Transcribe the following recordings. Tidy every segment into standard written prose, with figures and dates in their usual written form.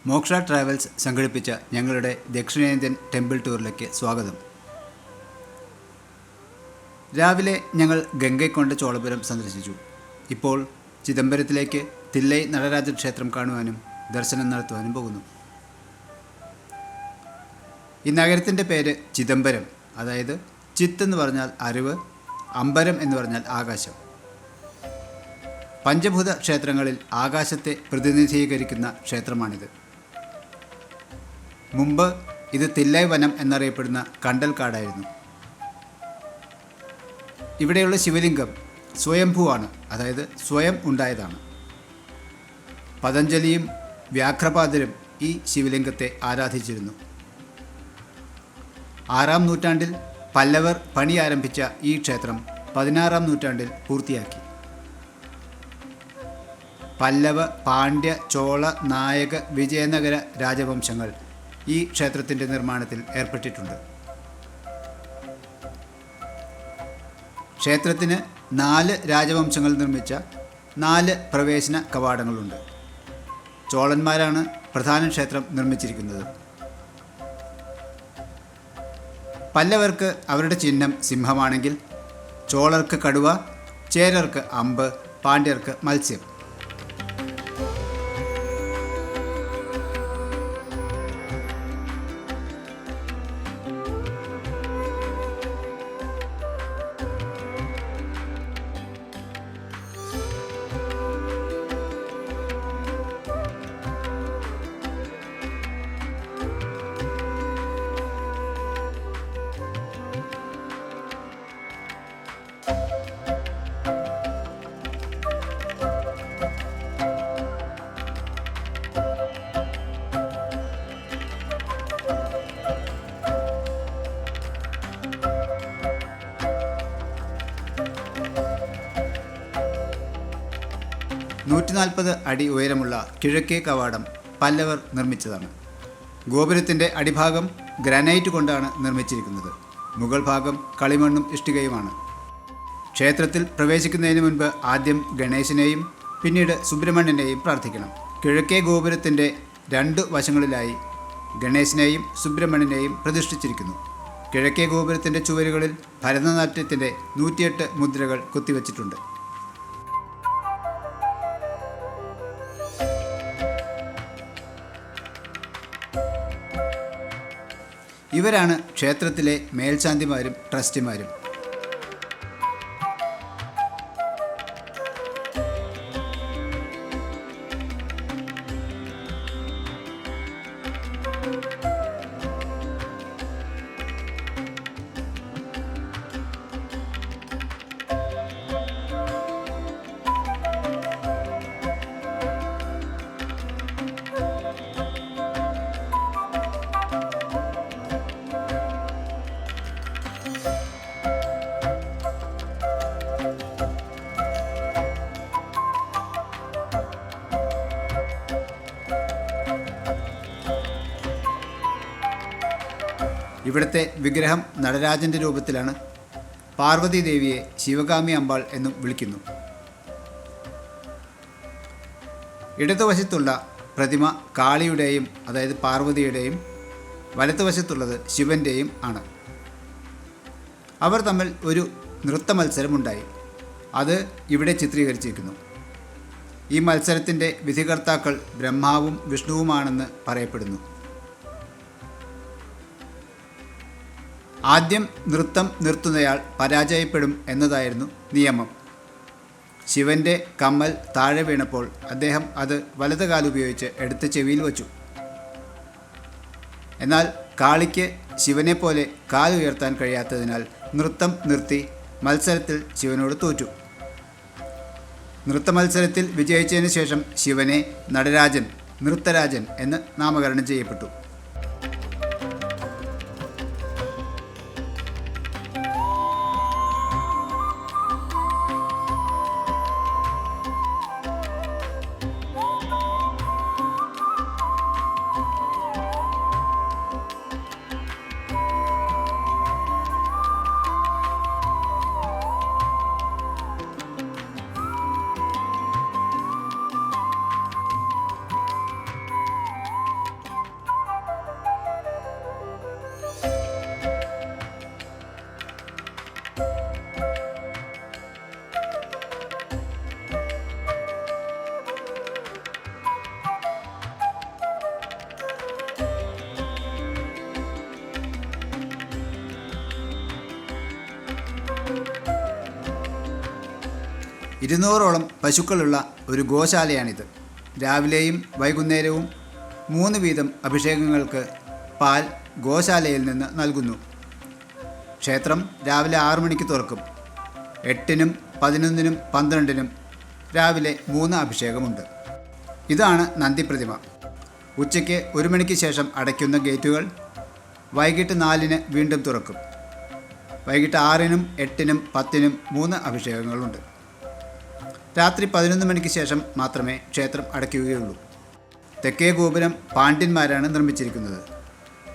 മോക്ഷ travels സംഘടിപ്പിച്ച ഞങ്ങളുടെ ദക്ഷിണേന്ത്യൻ ടെമ്പിൾ ടൂറിലേക്ക് സ്വാഗതം. രാവിലെ ഞങ്ങൾ ഗംഗൈക്കൊണ്ട ചോളപുരം സന്ദർശിച്ചു. ഇപ്പോൾ ചിദംബരത്തിലേക്ക് തില്ലൈ നടരാജ ക്ഷേത്രം കാണുവാനും ദർശനം നടത്തുവാനും പോകുന്നു. ഈ നഗരത്തിൻ്റെ പേര് ചിദംബരം, അതായത് ചിത്ത് എന്ന് പറഞ്ഞാൽ അറിവ്, അമ്പരം എന്ന് പറഞ്ഞാൽ ആകാശം. പഞ്ചഭൂത ക്ഷേത്രങ്ങളിൽ ആകാശത്തെ പ്രതിനിധീകരിക്കുന്ന ക്ഷേത്രമാണിത്. മുമ്പ് ഇത് തില്ലൈ വനം എന്നറിയപ്പെടുന്ന കണ്ടൽക്കാടായിരുന്നു. ഇവിടെയുള്ള ശിവലിംഗം സ്വയംഭൂവാണ്, അതായത് സ്വയം ഉണ്ടായതാണ്. പതഞ്ജലിയും വ്യാഘ്രപാദരും ഈ ശിവലിംഗത്തെ ആരാധിച്ചിരുന്നു. 6-ാം നൂറ്റാണ്ടിൽ പല്ലവർ പണി ആരംഭിച്ച ഈ ക്ഷേത്രം 16-ാം നൂറ്റാണ്ടിൽ പൂർത്തിയാക്കി. പല്ലവ, പാണ്ഡ്യ, ചോള, നായക, വിജയനഗര രാജവംശങ്ങൾ ഈ ക്ഷേത്രത്തിൻ്റെ നിർമ്മാണത്തിൽ ഏർപ്പെട്ടിട്ടുണ്ട്. ക്ഷേത്രത്തിന് 4 രാജവംശങ്ങൾ നിർമ്മിച്ച 4 പ്രവേശന കവാടങ്ങളുണ്ട്. ചോളന്മാരാണ് പ്രധാന ക്ഷേത്രം നിർമ്മിച്ചിരിക്കുന്നത്. പല്ലവർക്ക് അവരുടെ ചിഹ്നം സിംഹമാണെങ്കിൽ ചോളർക്ക് കടുവ, ചേരർക്ക് അമ്പ്, പാണ്ഡ്യർക്ക് മത്സ്യം. ...140 അടി ഉയരമുള്ള കിഴക്കേ കവാടം പല്ലവർ നിർമ്മിച്ചതാണ്. ഗോപുരത്തിൻ്റെ അടിഭാഗം ഗ്രാനൈറ്റ് കൊണ്ടാണ് നിർമ്മിച്ചിരിക്കുന്നത്. മുകൾ ഭാഗം കളിമണ്ണും ഇഷ്ടികയുമാണ്. ക്ഷേത്രത്തിൽ പ്രവേശിക്കുന്നതിന് മുൻപ് ആദ്യം ഗണേശനെയും പിന്നീട് സുബ്രഹ്മണ്യനെയും പ്രാർത്ഥിക്കണം. കിഴക്കേ ഗോപുരത്തിൻ്റെ 2 വശങ്ങളിലായി ഗണേശനെയും സുബ്രഹ്മണ്യനെയും പ്രതിഷ്ഠിച്ചിരിക്കുന്നു. കിഴക്കേ ഗോപുരത്തിൻ്റെ ചുവരുകളിൽ ഭരതനാട്യത്തിൻ്റെ 108 മുദ്രകൾ കൊത്തിവച്ചിട്ടുണ്ട്. ഇവരാണ് ക്ഷേത്രത്തിലെ മേൽശാന്തിമാരും ട്രസ്റ്റിമാരും. ഇവിടുത്തെ വിഗ്രഹം നടരാജൻ്റെ രൂപത്തിലാണ്. പാർവതി ദേവിയെ ശിവകാമി അമ്പാൾ എന്നും വിളിക്കുന്നു. ഇടതുവശത്തുള്ള പ്രതിമ കാളിയുടെയും, അതായത് പാർവതിയുടെയും, വലത്തുവശത്തുള്ളത് ശിവൻ്റെയും ആണ്. അവർ തമ്മിൽ ഒരു നൃത്ത മത്സരമുണ്ടായി. അത് ഇവിടെ ചിത്രീകരിച്ചിരിക്കുന്നു. ഈ മത്സരത്തിൻ്റെ വിധികർത്താക്കൾ ബ്രഹ്മാവും വിഷ്ണുവുമാണെന്ന് പറയപ്പെടുന്നു. ആദ്യം നൃത്തം നിർത്തുന്നയാൾ പരാജയപ്പെടും എന്നതായിരുന്നു നിയമം. ശിവൻ്റെ കമ്മൽ താഴെ വീണപ്പോൾ അദ്ദേഹം അത് വലത് കാലുപയോഗിച്ച് എടുത്ത് ചെവിയിൽ വച്ചു. എന്നാൽ കാളിക്ക് ശിവനെ പോലെ കാലുയർത്താൻ കഴിയാത്തതിനാൽ നൃത്തം നിർത്തി മത്സരത്തിൽ ശിവനോട് തോറ്റു. നൃത്തമത്സരത്തിൽ വിജയിച്ചതിന് ശേഷം ശിവനെ നടരാജൻ, നൃത്തരാജൻ എന്ന് നാമകരണം ചെയ്യപ്പെട്ടു. 200ഓളം പശുക്കളുള്ള ഒരു ഗോശാലയാണിത്. രാവിലെയും വൈകുന്നേരവും 3 വീതം അഭിഷേകങ്ങൾക്ക് പാൽ ഗോശാലയിൽ നിന്ന് നൽകുന്നു. ക്ഷേത്രം രാവിലെ 6 മണിക്ക് തുറക്കും. 8-നും 11-നും 12-നും രാവിലെ 3 അഭിഷേകമുണ്ട്. ഇതാണ് നന്ദിപ്രതിമ. ഉച്ചയ്ക്ക് 1 മണിക്ക് ശേഷം അടയ്ക്കുന്ന ഗേറ്റുകൾ വൈകിട്ട് 4-ന് വീണ്ടും തുറക്കും. വൈകിട്ട് 6-നും 8-നും 10-നും 3 അഭിഷേകങ്ങളുണ്ട്. രാത്രി 11 മണിക്ക് ശേഷം മാത്രമേ ക്ഷേത്രം അടയ്ക്കുകയുള്ളൂ. തെക്കേ ഗോപുരം പാണ്ഡ്യന്മാരാണ് നിർമ്മിച്ചിരിക്കുന്നത്.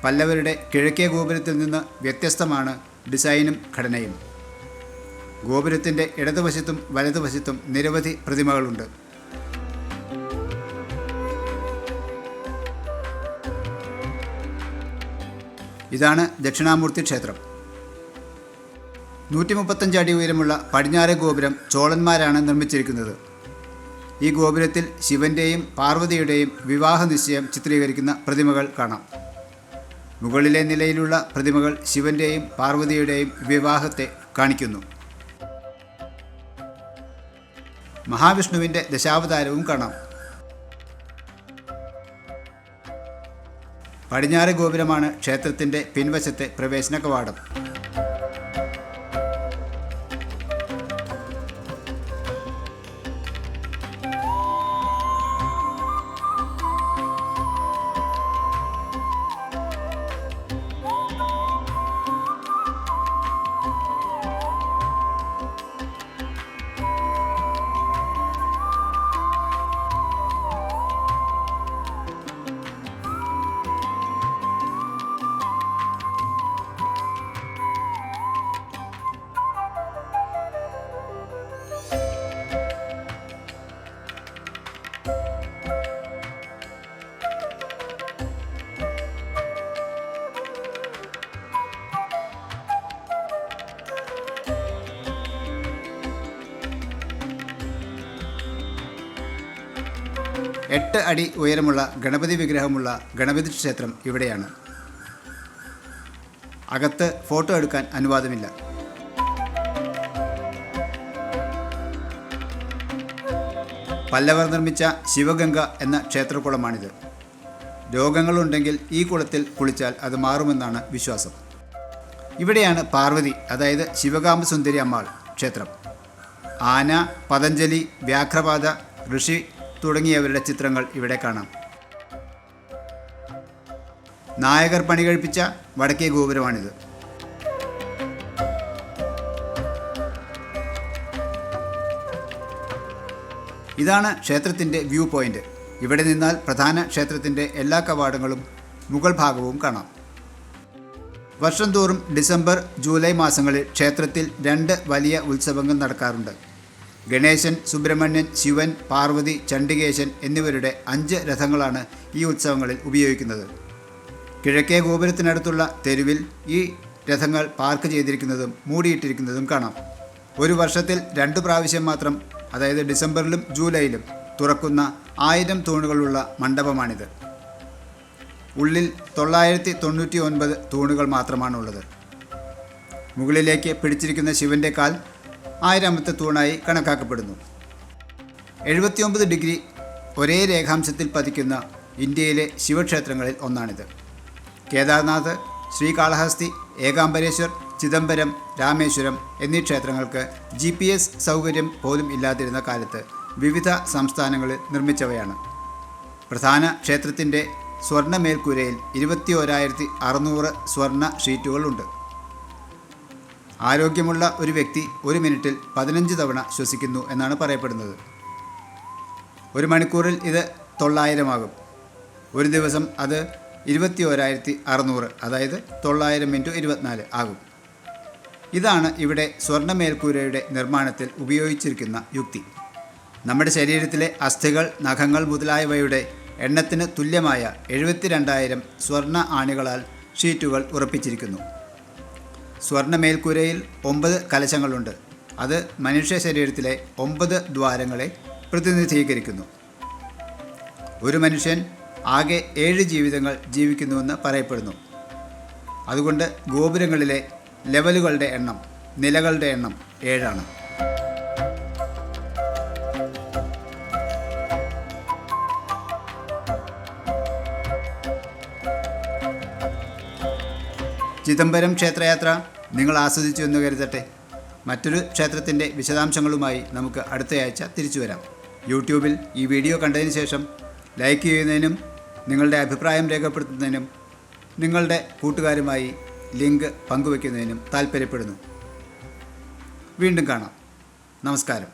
പല്ലവരുടെ കിഴക്കേ ഗോപുരത്തിൽ നിന്ന് വ്യത്യസ്തമാണ് ഡിസൈനും ഘടനയും. ഗോപുരത്തിൻ്റെ ഇടതുവശത്തും വലതുവശത്തും നിരവധി പ്രതിമകളുണ്ട്. ഇതാണ് ദക്ഷിണാമൂർത്തി ക്ഷേത്രം. 135 അടി ഉയരമുള്ള പടിഞ്ഞാറേ ഗോപുരം ചോളന്മാരാണ് നിർമ്മിച്ചിരിക്കുന്നത്. ഈ ഗോപുരത്തിൽ ശിവൻ്റെയും പാർവതിയുടെയും വിവാഹ നിശ്ചയം ചിത്രീകരിക്കുന്ന പ്രതിമകൾ കാണാം. മുകളിലെ നിലയിലുള്ള പ്രതിമകൾ ശിവൻ്റെയും പാർവതിയുടെയും വിവാഹത്തെ കാണിക്കുന്നു. മഹാവിഷ്ണുവിൻ്റെ ദശാവതാരവും കാണാം. പടിഞ്ഞാറ് ഗോപുരമാണ് ക്ഷേത്രത്തിൻ്റെ പിൻവശത്തെ പ്രവേശന കവാടം. എട്ട് അടി ഉയരമുള്ള ഗണപതി വിഗ്രഹമുള്ള ഗണപതി ക്ഷേത്രം ഇവിടെയാണ്. അകത്ത് ഫോട്ടോ എടുക്കാൻ അനുവാദമില്ല. പല്ലവർ നിർമ്മിച്ച ശിവഗംഗ എന്ന ക്ഷേത്രകുളമാണിത്. രോഗങ്ങളുണ്ടെങ്കിൽ ഈ കുളത്തിൽ കുളിച്ചാൽ അത് മാറുമെന്നാണ് വിശ്വാസം. ഇവിടെയാണ് പാർവതി, അതായത് ശിവകാമ സുന്ദരി അമ്മാൾ ക്ഷേത്രം. ആന, പതഞ്ജലി, വ്യാഘ്രപാദ, ഋഷി തുടങ്ങിയവരുടെ ചിത്രങ്ങൾ ഇവിടെ കാണാം. നായകർ പണി കഴിപ്പിച്ച വടക്കേ ഗോപുരമാണിത്. ഇതാണ് ക്ഷേത്രത്തിൻ്റെ വ്യൂ പോയിൻ്റ്. ഇവിടെ നിന്നാൽ പ്രധാന ക്ഷേത്രത്തിൻ്റെ എല്ലാ കവാടങ്ങളും മുകൾ ഭാഗവും കാണാം. വർഷം തോറും ഡിസംബർ, ജൂലൈ മാസങ്ങളിൽ ക്ഷേത്രത്തിൽ 2 വലിയ ഉത്സവങ്ങൾ നടക്കാറുണ്ട്. ഗണേശൻ, സുബ്രഹ്മണ്യൻ, ശിവൻ, പാർവതി, ചണ്ഡികേശൻ എന്നിവരുടെ 5 രഥങ്ങളാണ് ഈ ഉത്സവങ്ങളിൽ ഉപയോഗിക്കുന്നത്. കിഴക്കേ ഗോപുരത്തിനടുത്തുള്ള തെരുവിൽ ഈ രഥങ്ങൾ പാർക്ക് ചെയ്തിരിക്കുന്നതും മൂടിയിട്ടിരിക്കുന്നതും കാണാം. ഒരു വർഷത്തിൽ 2 പ്രാവശ്യം മാത്രം, അതായത് ഡിസംബറിലും ജൂലൈയിലും തുറക്കുന്ന 1000 തൂണുകളുള്ള മണ്ഡപമാണിത്. ഉള്ളിൽ 999 തൂണുകൾ മാത്രമാണുള്ളത്. മുകളിലേക്ക് പിടിച്ചിരിക്കുന്ന ശിവൻ്റെ കാൽ 1000ാമത്തെ തൂണായി കണക്കാക്കപ്പെടുന്നു. 79 ഡിഗ്രി ഒരേ രേഖാംശത്തിൽ പതിക്കുന്ന ഇന്ത്യയിലെ ശിവക്ഷേത്രങ്ങളിൽ ഒന്നാണിത്. കേദാർനാഥ്, ശ്രീകാളഹസ്തി, ഏകാംബരേശ്വർ, ചിദംബരം, രാമേശ്വരം എന്നീ ക്ഷേത്രങ്ങൾക്ക് GPS സൗകര്യം പോലും ഇല്ലാതിരുന്ന കാലത്ത് വിവിധ സംസ്ഥാനങ്ങളിൽ നിർമ്മിച്ചവയാണ്. പ്രധാന ക്ഷേത്രത്തിൻ്റെ സ്വർണ്ണ മേൽക്കൂരയിൽ 21,600 സ്വർണ്ണ ഷീറ്റുകളുണ്ട്. ആരോഗ്യമുള്ള ഒരു വ്യക്തി 1 മിനിറ്റിൽ 15 തവണ ശ്വസിക്കുന്നു എന്നാണ് പറയപ്പെടുന്നത്. 1 മണിക്കൂറിൽ ഇത് 900 ആകും. ഒരു ദിവസം അത് 21,600, അതായത് 900 × 24 ആകും. ഇതാണ് ഇവിടെ സ്വർണ്ണ മേൽക്കൂരയുടെ നിർമ്മാണത്തിൽ ഉപയോഗിച്ചിരിക്കുന്ന യുക്തി. നമ്മുടെ ശരീരത്തിലെ അസ്ഥികൾ, നഖങ്ങൾ മുതലായവയുടെ എണ്ണത്തിന് തുല്യമായ 72,000 സ്വർണ്ണ ആണികളാൽ ഷീറ്റുകൾ ഉറപ്പിച്ചിരിക്കുന്നു. സ്വർണ്ണ മേൽക്കൂരയിൽ 9 കലശങ്ങളുണ്ട്. അത് മനുഷ്യ ശരീരത്തിലെ 9 ദ്വാരങ്ങളെ പ്രതിനിധീകരിക്കുന്നു. ഒരു മനുഷ്യൻ ആകെ 7 ജീവിതങ്ങൾ ജീവിക്കുന്നുവെന്ന് പറയപ്പെടുന്നു. അതുകൊണ്ട് ഗോപുരങ്ങളിലെ ലെവലുകളുടെ എണ്ണം, നിലകളുടെ എണ്ണം 7 ആണ്. ചിദംബരം ക്ഷേത്രയാത്ര നിങ്ങൾ ആസ്വദിച്ചു എന്ന് കരുതട്ടെ. മറ്റൊരു ക്ഷേത്രത്തിൻ്റെ വിശദാംശങ്ങളുമായി നമുക്ക് അടുത്തയാഴ്ച തിരിച്ചു വരാം. യൂട്യൂബിൽ ഈ വീഡിയോ കണ്ടതിന് ശേഷം ലൈക്ക് ചെയ്യുന്നതിനും നിങ്ങളുടെ അഭിപ്രായം രേഖപ്പെടുത്തുന്നതിനും നിങ്ങളുടെ കൂട്ടുകാരുമായി ലിങ്ക് പങ്കുവയ്ക്കുന്നതിനും താൽപ്പര്യപ്പെടുന്നു. വീണ്ടും കാണാം. നമസ്കാരം.